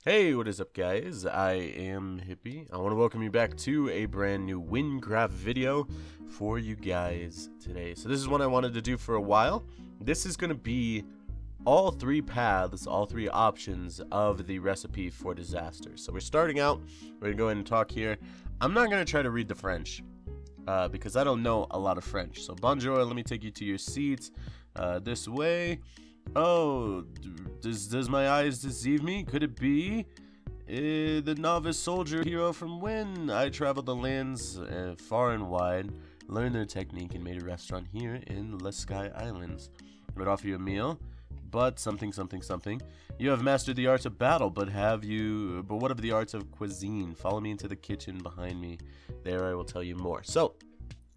Hey, what is up guys? I am Hippie. I want to welcome you back to a brand new Wynncraft video for you guys today. So this is one I wanted to do for a while. This is going to be all three paths, all three options of the recipe for disaster. So we're starting out, we're going to go ahead and talk here. I'm not going to try to read the French because I don't know a lot of French. So bonjour, let me take you to your seats this way. Oh, does my eyes deceive me? Could it be the novice soldier hero from Wynn? I traveled the lands far and wide, learned their technique, and made a restaurant here in the Sky Islands. I would offer you a meal, but something. You have mastered the arts of battle, but what of the arts of cuisine? Follow me into the kitchen behind me. There I will tell you more. So,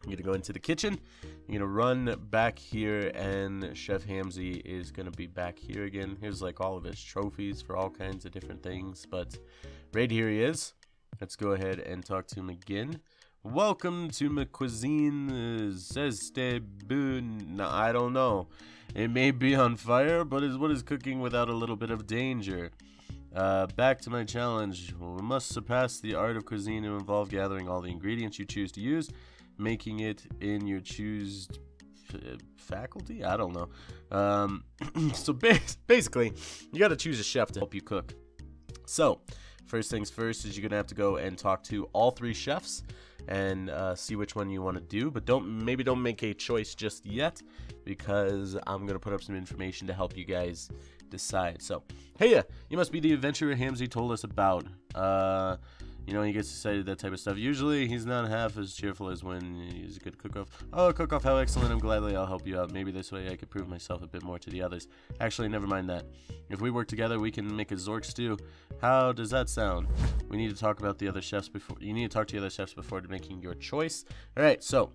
I'm going to go into the kitchen. I'm going to run back here, and Chef Hamzy is going to be back here again. Here's like all of his trophies for all kinds of different things, but right here he is. Let's go ahead and talk to him again. Welcome to my cuisine. No, I don't know. It may be on fire, but what is cooking without a little bit of danger? Back to my challenge. We must surpass the art of cuisine to involve gathering all the ingredients you choose to use, making it in your choosed faculty? I don't know. So basically, you got to choose a chef to help you cook. So, first things first is you're going to have to go and talk to all three chefs and see which one you want to do. But maybe don't make a choice just yet, because I'm going to put up some information to help you guys decide. So, hey, you must be the adventurer Hamzy told us about. You know, he gets excited, that type of stuff. Usually, he's not half as cheerful as when he's a good cook-off. Oh, cook-off, how excellent. I'll help you out. Maybe this way I could prove myself a bit more to the others. Actually, never mind that. If we work together, we can make a Zork stew. How does that sound? We need to talk about the other chefs before. You need to talk to the other chefs before making your choice. All right, so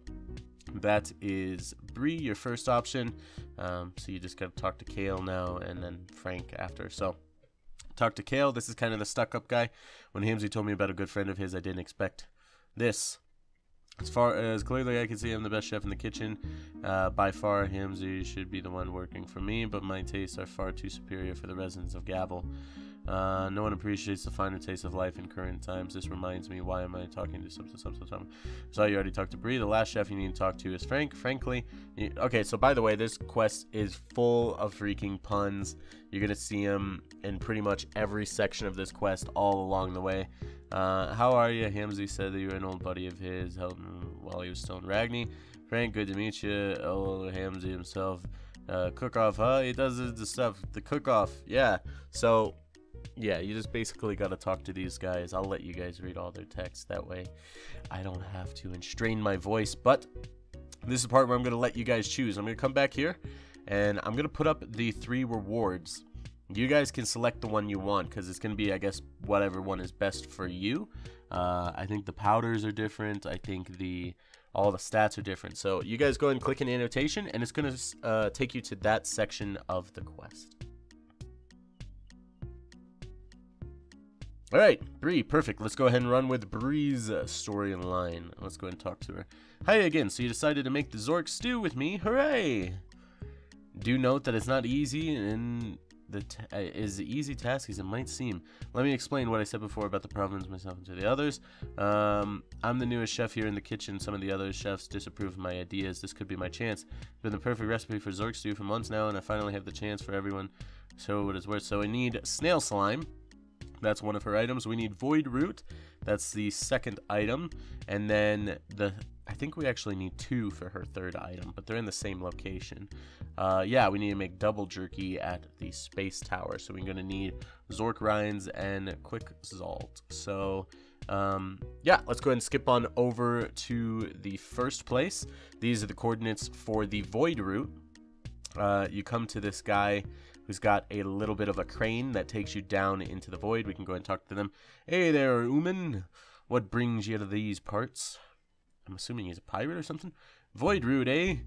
that is Bree, your first option. So you just got to talk to Kale now, and then Frank after. So talk to Kale. This is kind of the stuck-up guy. When Hamzy told me about a good friend of his, I didn't expect this. As far as clearly I can see, I'm the best chef in the kitchen. By far, Hamzy should be the one working for me, but my tastes are far too superior for the residents of Gavel. No one appreciates the finer taste of life in current times. This reminds me, why am I talking to some? So you already talked to Bree. The last chef you need to talk to is Frank. Okay, so by the way, this quest is full of freaking puns. You're going to see them in pretty much every section of this quest all along the way. How are you? Hamzy said that you were an old buddy of his, helped him while he was still in Ragni. Frank, good to meet you. Oh, Hamzy himself. Cook-off, huh? He does the stuff. The cook-off, yeah. So yeah, you just basically got to talk to these guys. I'll let you guys read all their text. That way I don't have to strain my voice. But this is the part where I'm going to let you guys choose. I'm going to come back here, and I'm going to put up the 3 rewards. You guys can select the one you want, because it's going to be, I guess, whatever one is best for you. I think the powders are different. I think all the stats are different. So you guys go ahead and click an annotation, and it's going to take you to that section of the quest. Alright, Bree, perfect. Let's go ahead and run with Bree's storyline. Let's go ahead and talk to her. Hi again, so you decided to make the Zork stew with me. Hooray! Do note that it's not easy and is the easy task as it might seem. Let me explain what I said before about the problems myself and to the others. I'm the newest chef here in the kitchen. Some of the other chefs disapprove of my ideas. This could be my chance. It's been the perfect recipe for Zork stew for months now, and I finally have the chance for everyone. So what it's worth. So I need snail slime. That's one of her items. We need void root. That's the second item. And then I think we actually need 2 for her third item, but they're in the same location. Yeah, we need to make double jerky at the space tower. So we're going to need Zork rinds and quick salt. So yeah, let's go ahead and skip on over to the first place. These are the coordinates for the void root. You come to this guy who's got a little bit of a crane that takes you down into the void. We can go and talk to them. Hey there, Ooman. What brings you to these parts? I'm assuming he's a pirate or something. Void root, eh?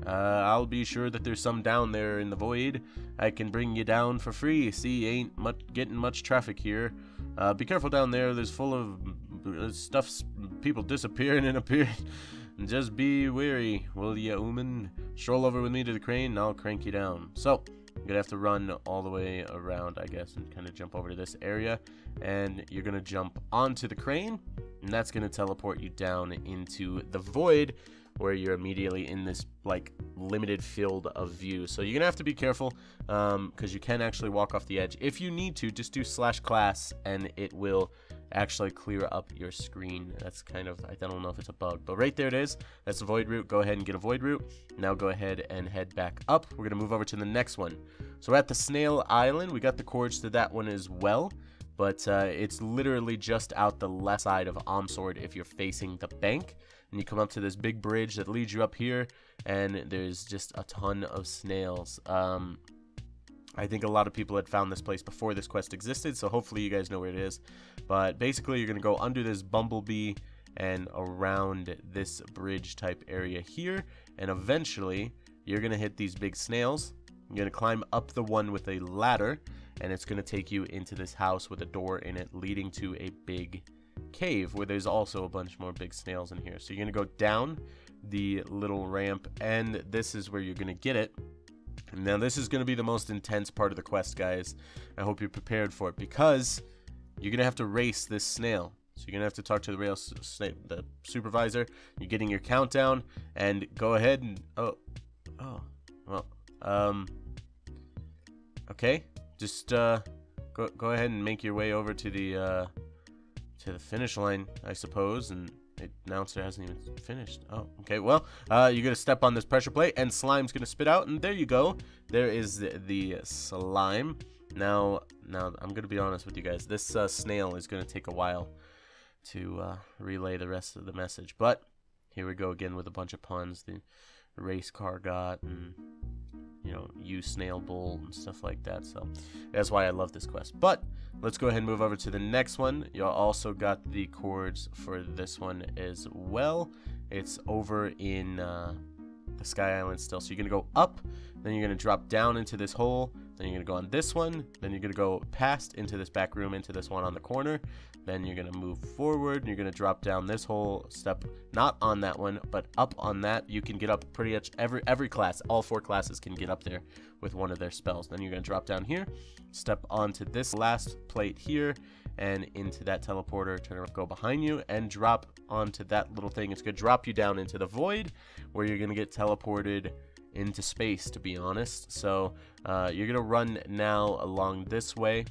I'll be sure that there's some down there in the void. I can bring you down for free. See, ain't getting much traffic here. Be careful down there. There's full of stuff, people disappearing and appearing. Just be wary, will ya, Ooman? Stroll over with me to the crane, and I'll crank you down. So, You're gonna have to run all the way around, I guess, and kind of jump over to this area, and you're gonna jump onto the crane, and that's gonna teleport you down into the void, where you're immediately in this like limited field of view. So you're gonna have to be careful, because you can actually walk off the edge. If you need to, just do /class and it will actually clear up your screen. That's kind of, I don't know if it's a bug, but right there it is. That's the void route. Go ahead and get a void route. Now go ahead and head back up. We're gonna move over to the next one. So we're at the Snail Island. We got the cords to that one as well, but it's literally just out the left side of Omsword if you're facing the bank. And you come up to this big bridge that leads you up here, and there's just a ton of snails. I think a lot of people had found this place before this quest existed, so hopefully you guys know where it is. But basically, you're going to go under this bumblebee and around this bridge type area here, and eventually you're going to hit these big snails. You're going to climb up the one with a ladder, and it's going to take you into this house with a door in it leading to a big cave where there's also a bunch more big snails in here. So you're going to go down the little ramp, and this is where you're going to get it. Now this is going to be the most intense part of the quest, guys. I hope you're prepared for it, because you're going to have to race this snail. So you're going to have to talk to the supervisor. You're getting your countdown, and go ahead and okay, just go ahead and make your way over to the finish line, I suppose. And the announcer hasn't even finished. Oh, okay. Well, you're gonna step on this pressure plate, and slime's gonna spit out, and there you go. There is the slime. Now I'm gonna be honest with you guys. This snail is gonna take a while to relay the rest of the message, but here we go again with a bunch of puns. The race car got, and you know, you snail bull and stuff like that. So that's why I love this quest. But let's go ahead and move over to the next one. You also got the cords for this one as well. It's over in the Sky Island still. So you're gonna go up, then you're gonna drop down into this hole, then you're gonna go on this one, then you're gonna go past into this back room into this one on the corner, then you're gonna move forward, and you're gonna drop down this whole step, not on that one, but up on that. You can get up pretty much every class. All 4 classes can get up there with one of their spells. Then you're gonna drop down here, step onto this last plate here, and into that teleporter, turn around, go behind you, and drop onto that little thing. It's gonna drop you down into the void, where you're gonna get teleported into space, to be honest. So you're gonna run now along this way,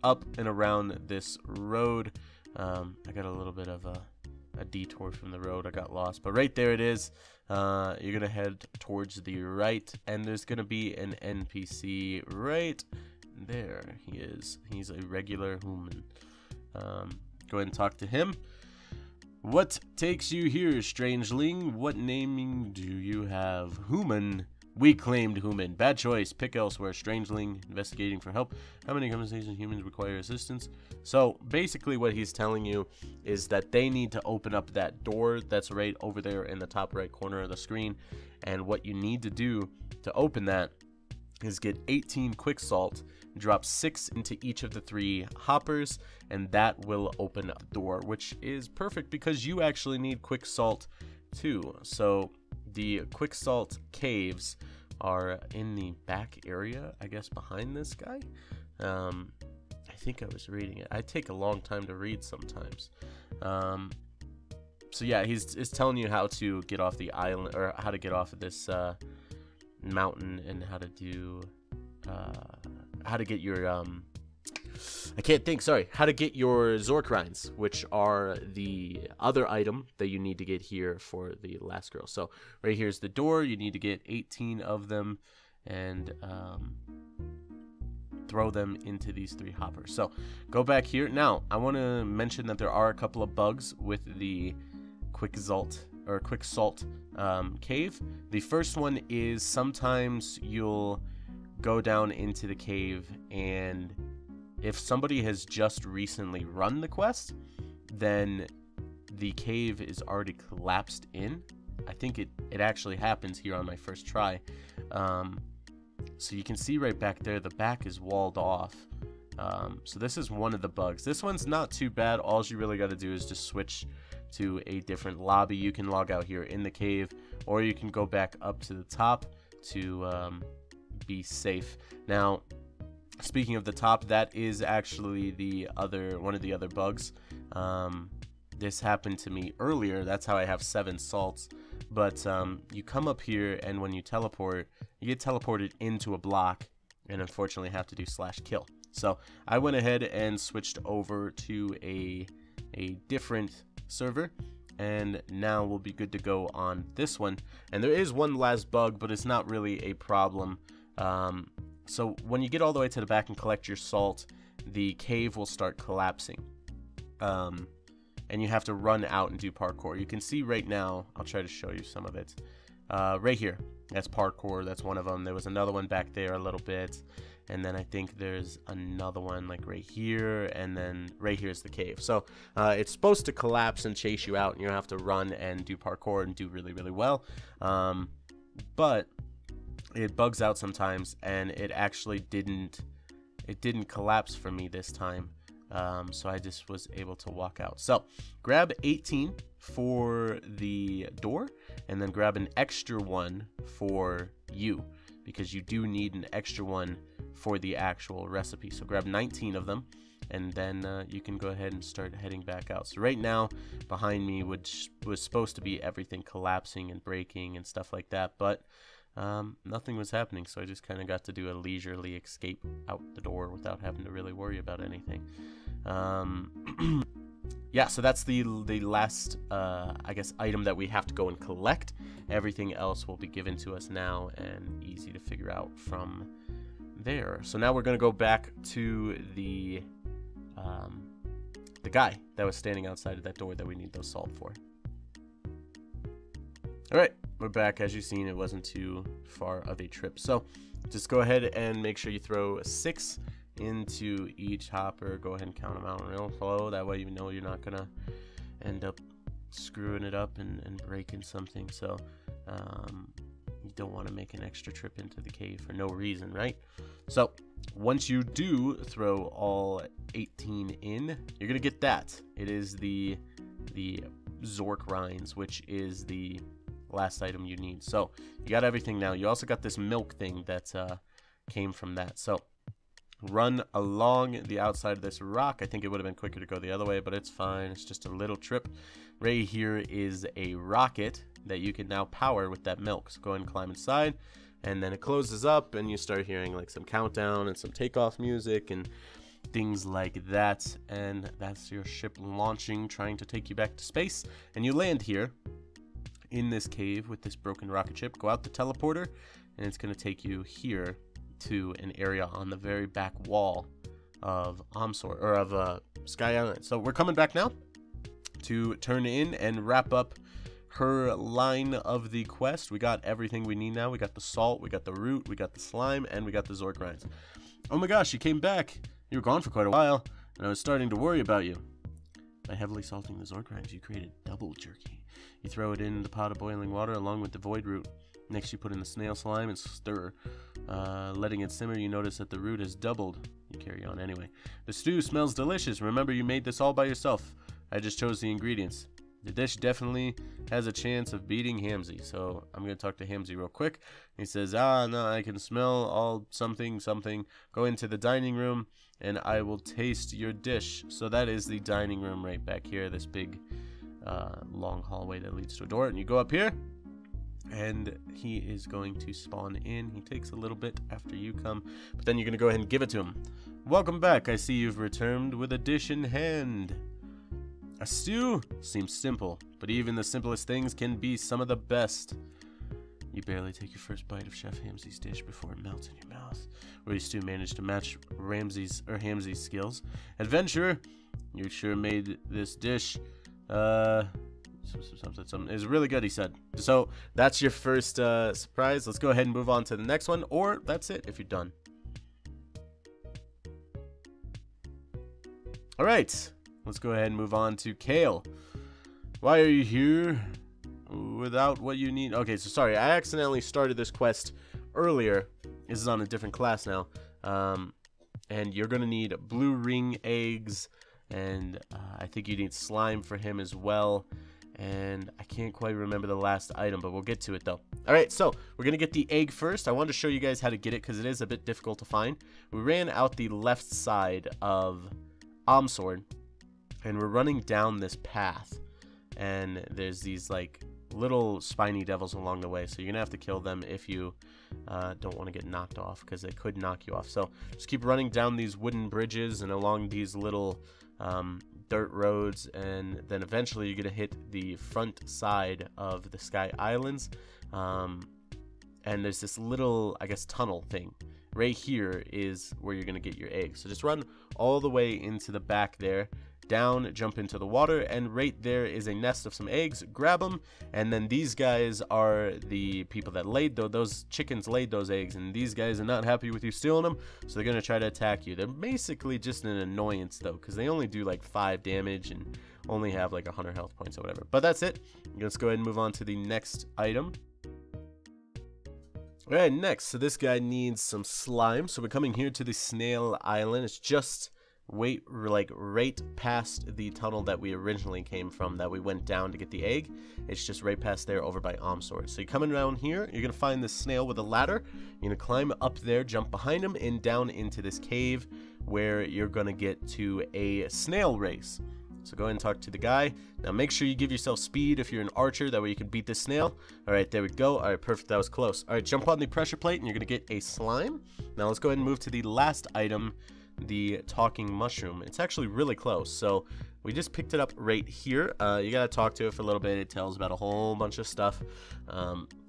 up and around this road. I got a little bit of a detour from the road. I got lost, but right there it is. You're gonna head towards the right, and there's gonna be an NPC right there. He is. He's a regular human. Go ahead and talk to him. What takes you here, strangeling? What naming do you have? Human. We claimed human. Bad choice. Pick elsewhere. Strangeling. Investigating for help. How many conversations humans require assistance? So basically what he's telling you is that they need to open up that door that's right over there in the top right corner of the screen. And what you need to do to open that is get 18 quick salt, drop 6 into each of the 3 hoppers, and that will open up the door, which is perfect because you actually need quick salt too. So the quick salt caves are in the back area, I guess, behind this guy. I think I was reading it. I take a long time to read sometimes. So yeah, he's telling you how to get off the island, or how to get off of this mountain, and how to do how to get your how to get your Zorkrines, which are the other item that you need to get here for the last girl. So right here's the door. You need to get 18 of them and throw them into these 3 hoppers. So go back here. Now I want to mention that there are a couple of bugs with the quick salt cave. The first one is sometimes you'll go down into the cave, and if somebody has just recently run the quest, then the cave is already collapsed in. I think it actually happens here on my first try. So you can see right back there, the back is walled off. So this is one of the bugs. This one's not too bad. All you really got to do is just switch to a different lobby. You can log out here in the cave, or you can go back up to the top to be safe. Now, speaking of the top, that is actually one of the other bugs. This happened to me earlier. That's how I have 7 salts. But you come up here, and when you teleport, you get teleported into a block, and unfortunately have to do /kill. So I went ahead and switched over to a different server, and now we'll be good to go on this one. And there is one last bug, but it's not really a problem. So when you get all the way to the back and collect your salt, the cave will start collapsing. And you have to run out and do parkour. You can see right now, I'll try to show you some of it. Right here, that's parkour, that's one of them. There was another one back there a little bit. And then I think there's another one like right here, and then right here is the cave. So it's supposed to collapse and chase you out, and you have to run and do parkour and do really, really well. But it bugs out sometimes, and it actually didn't collapse for me this time. So I just was able to walk out. So grab 18 for the door, and then grab an extra one for you, because you do need an extra one for the actual recipe. So grab 19 of them, and then you can go ahead and start heading back out. So right now behind me was supposed to be everything collapsing and breaking and stuff like that, but nothing was happening, so I just kind of got to do a leisurely escape out the door without having to really worry about anything. Yeah, so that's the last I guess item that we have to go and collect. Everything else will be given to us now and easy to figure out from there. So now we're gonna go back to the guy that was standing outside of that door that we need those salt for. All right, we're back. As you've seen, it wasn't too far of a trip. So just go ahead and make sure you throw 6 into each hopper. Go ahead and count them out real slow. That way you know you're not gonna end up screwing it up and breaking something. So you don't want to make an extra trip into the cave for no reason, right? So once you do throw all 18 in, you're gonna get that. It is the Zork rinds, which is the last item you need. So you got everything now. You also got this milk thing that came from that. So run along the outside of this rock. I think it would have been quicker to go the other way, but it's fine. It's just a little trip. Right here is a rocket that you can now power with that milk. So go ahead and climb inside, and then it closes up, and you start hearing like some countdown and some takeoff music and things like that. And that's your ship launching, trying to take you back to space. And you land here in this cave with this broken rocket ship. Go out the teleporter, and it's going to take you here to an area on the very back wall of Sky Island. So we're coming back now to turn in and wrap up her line of the quest. We got everything we need now. We got the salt, we got the root, we got the slime, and we got the Zork rinds. Oh my gosh, you came back. You were gone for quite a while, and I was starting to worry about you. By heavily salting the Zork rinds, you created double jerky. You throw it in the pot of boiling water along with the void root. Next, you put in the snail slime and stir. Letting it simmer, you notice that the root has doubled. You carry on anyway. The stew smells delicious. Remember, you made this all by yourself. I just chose the ingredients. The dish definitely has a chance of beating Hamzy. So I'm going to talk to Hamzy real quick. He says, no, I can smell all something. Go into the dining room and I will taste your dish. So that is the dining room right back here. This big long hallway that leads to a door. And you go up here, and he is going to spawn in. He takes a little bit after you come, but then you're going to go ahead and give it to him. Welcome back. I see you've returned with a dish in hand. A stew seems simple, but even the simplest things can be some of the best. You barely take your first bite of Chef Hamzy's dish before it melts in your mouth. Will you stew manage to match Hamzy's skills? Adventurer, you sure made this dish. Something is really good, he said. So that's your first surprise. Let's go ahead and move on to the next one, or that's it if you're done. All right, let's go ahead and move on to Kale. Why are you here without what you need? Okay, so sorry, I accidentally started this quest earlier. This is on a different class now, and you're gonna need blue ring eggs, and I think you need slime for him as well. And I can't quite remember the last item, but we'll get to it though. All right, so we're going to get the egg first. I wanted to show you guys how to get it because it is a bit difficult to find. We ran out the left side of Omsword, and we're running down this path. And there's these, like, little spiny devils along the way. So you're going to have to kill them if you don't want to get knocked off, because they could knock you off. So just keep running down these wooden bridges and along these little dirt roads, and then eventually you're going to hit the front side of the Sky Islands. And there's this little, I guess, tunnel thing. Right here is where you're going to get your eggs. So just run all the way into the back there, down, jump into the water, and right there is a nest of some eggs. Grab them, and then these guys are the people that laid those chickens laid those eggs, and these guys are not happy with you stealing them, so they're going to try to attack you. They're basically just an annoyance, though, because they only do like 5 damage and only have like 100 health points or whatever. But that's it. Let's go ahead and move on to the next item. Alright, next, so this guy needs some slime. So we're coming here to the Snail Island. It's just right past the tunnel that we originally came from, that we went down to get the egg. It's just right past there over by Omsword. So you're coming around here, you're going to find this snail with a ladder. You're going to climb up there, jump behind him, and down into this cave where you're going to get to a snail race. So go ahead and talk to the guy. Now make sure you give yourself speed if you're an archer, that way you can beat this snail. Alright, there we go. Alright, perfect, that was close. Alright, jump on the pressure plate and you're going to get a slime. Now let's go ahead and move to the last item, the talking mushroom. It's actually really close, so we just picked it up right here. You gotta talk to it for a little bit. It tells about a whole bunch of stuff.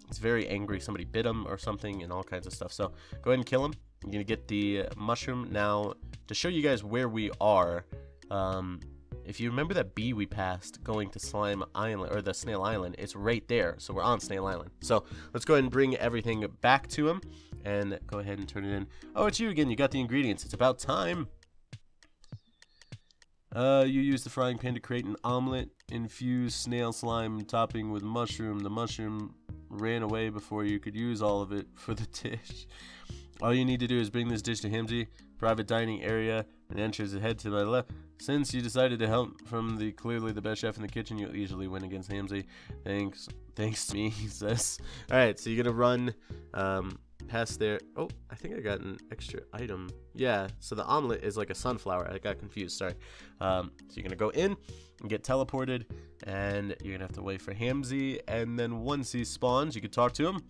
It's very angry, somebody bit him or something, and all kinds of stuff. So go ahead and kill him. You're gonna get the mushroom. Now to show you guys where we are, if you remember that bee we passed going to Slime Island, or the Snail Island, it's right there. So we're on Snail Island. So let's go ahead and bring everything back to him and go ahead and turn it in. Oh, it's you again. You got the ingredients. It's about time. You used the frying pan to create an omelet, infused snail slime topping with mushroom. The mushroom ran away before you could use all of it for the dish. All you need to do is bring this dish to Hamzy, private dining area, and enter the head to my left. Since you decided to help from the clearly the best chef in the kitchen, you'll easily win against Hamzy. Thanks to me, he says. Alright, so you're gonna run past there. Oh, I think I got an extra item. Yeah, so the omelet is like a sunflower. I got confused, sorry. So you're gonna go in and get teleported, and you're gonna have to wait for Hamzy, and then once he spawns, you can talk to him.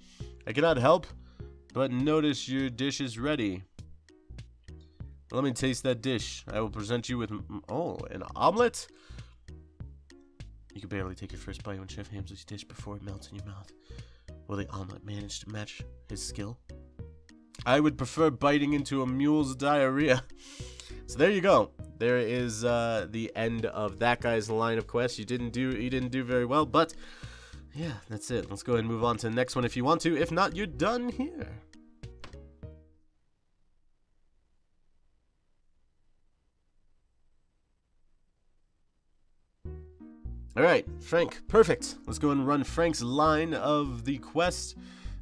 I cannot help but notice your dish is ready. Let me taste that dish. I will present you with, oh, an omelet? You can barely take your first bite when Chef Hamzy's dish before it melts in your mouth. Will the omelet manage to match his skill? I would prefer biting into a mule's diarrhea. So there you go. There is the end of that guy's line of quests. He didn't do very well, but yeah, that's it. Let's go ahead and move on to the next one if you want to. If not, you're done here. Alright, Frank, perfect. Let's go and run Frank's line of the quest.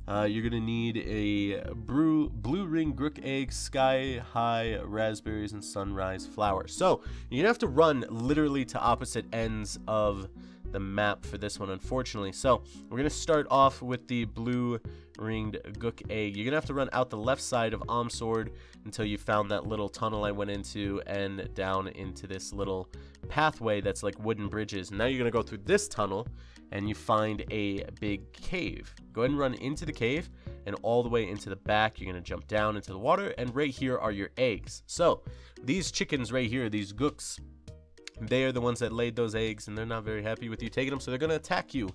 You're going to need a blue ring grook egg, sky high raspberries, and sunrise flowers. So, you're going to have to run literally to opposite ends of the map for this one, unfortunately. So, we're going to start off with the blue ringed gook egg. You're going to have to run out the left side of Omsword until you found that little tunnel I went into and down into this little pathway that's like wooden bridges. Now you're going to go through this tunnel and you find a big cave. Go ahead and run into the cave and all the way into the back. You're going to jump down into the water, and right here are your eggs. So these chickens right here, these gooks, they are the ones that laid those eggs, and they're not very happy with you taking them, so they're going to attack you.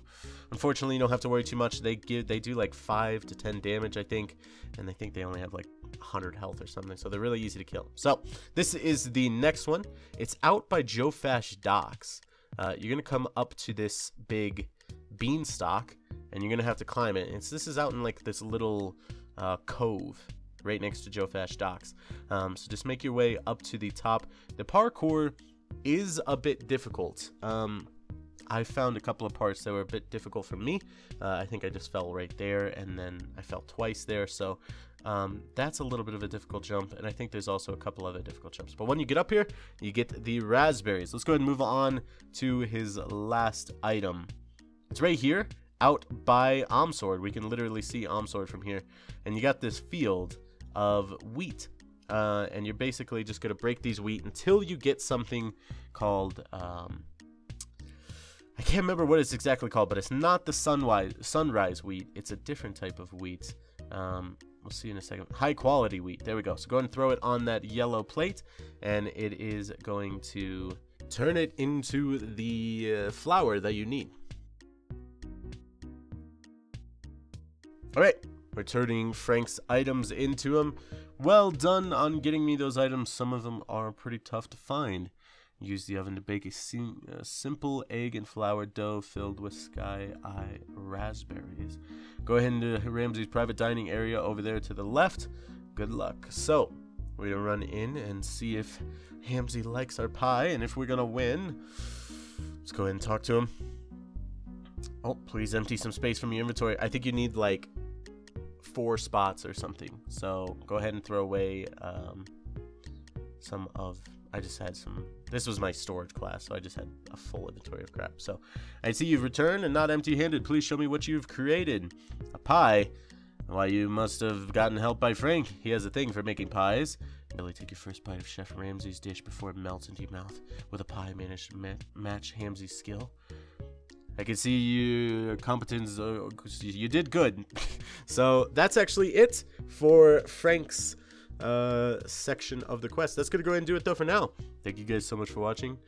Unfortunately, you don't have to worry too much. They do like 5 to 10 damage, I think, and I think they only have like 100 health or something, so they're really easy to kill. So this is the next one. It's out by Joe Fash Docks. You're going to come up to this big beanstalk, and you're going to have to climb it. And this is out in like this little cove right next to Joe Fash Docks. So just make your way up to the top. The parkour is a bit difficult. I found a couple of parts that were a bit difficult for me. I think I just fell right there, and then I fell twice there, so that's a little bit of a difficult jump, and I think there's also a couple other difficult jumps. But when you get up here, you get the raspberries. Let's go ahead and move on to his last item. It's right here, out by Omsword. We can literally see Omsword from here. And you got this field of wheat. And you're basically just going to break these wheat until you get something called... I can't remember what it's exactly called, but it's not the sunrise wheat. It's a different type of wheat. We'll see in a second. High quality wheat. There we go. So go ahead and throw it on that yellow plate, and it is going to turn it into the flour that you need. All right, we're turning Frank's items into him. Well done on getting me those items. Some of them are pretty tough to find. Use the oven to bake a simple egg and flour dough filled with Sky Eye raspberries. Go ahead into Ramsey's private dining area over there to the left. Good luck. So, we're going to run in and see if Hamzy likes our pie and if we're going to win. Let's go ahead and talk to him. Oh, please empty some space from your inventory. I think you need like 4 spots or something. So, go ahead and throw away some of... I just had some... This was my storage class, so I just had a full inventory of crap. So, I see you've returned and not empty-handed. Please show me what you've created. A pie? Why, you must have gotten help by Frank. He has a thing for making pies. Really take your first bite of Chef Ramsey's dish before it melts into your mouth. With a pie managed to match Hamzy's skill. I can see your competence. You did good. So, that's actually it for Frank's... section of the quest. That's gonna go ahead and do it though for now. Thank you guys so much for watching.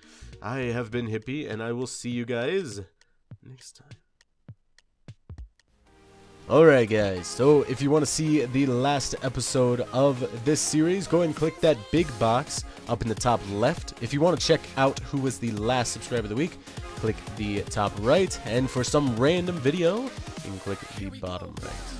I have been Hippie, and I will see you guys next time. Alright guys, so if you want to see the last episode of this series, go ahead and click that big box up in the top left. If you want to check out who was the last subscriber of the week, click the top right, and for some random video, you can click the bottom right.